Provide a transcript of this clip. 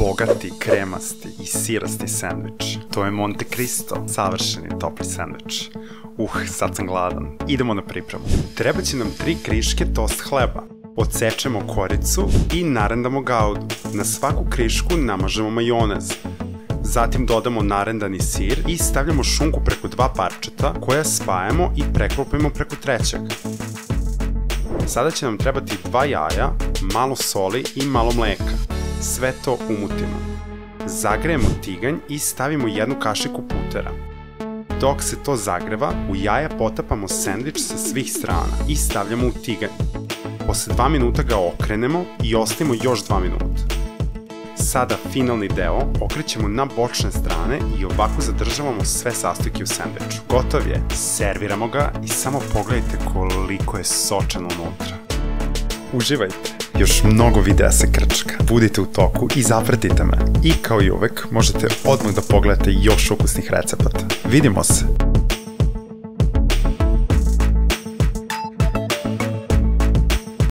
bogati, kremasti i sirasti sendvič. To je Monte Cristo, savršeni topli sendvič. Sad sam gladan. Idemo na pripremu. Treba će nam 3 kriške tost hleba. Odsečemo koricu i narendamo gaudu. Na svaku krišku namažemo majonez. Zatim dodamo narendani sir i stavljamo šunku preko 2 parčeta koja spajamo i preklopimo preko trećeg. Sada će nam trebati 2 jaja, malo soli i malo mleka. Sve to umutimo. Zagrejemo tiganj i stavimo 1 kašiku putera. Dok se to zagreva, u jaja potapamo sendvič sa svih strana i stavljamo u tiganj. Posle 2 minuta ga okrenemo i ostavimo još 2 minuta. Sada finalni deo okrećemo na bočne strane i ovako zadržavamo sve sastojke u sendviču. Gotov je, serviramo ga i samo pogledajte koliko je sočan unutra. Uživajte! Još mnogo videa se krčka. Budite u toku i zapratite me. I kao i uvek možete odmah da pogledate još ukusnih recepata. Vidimo se!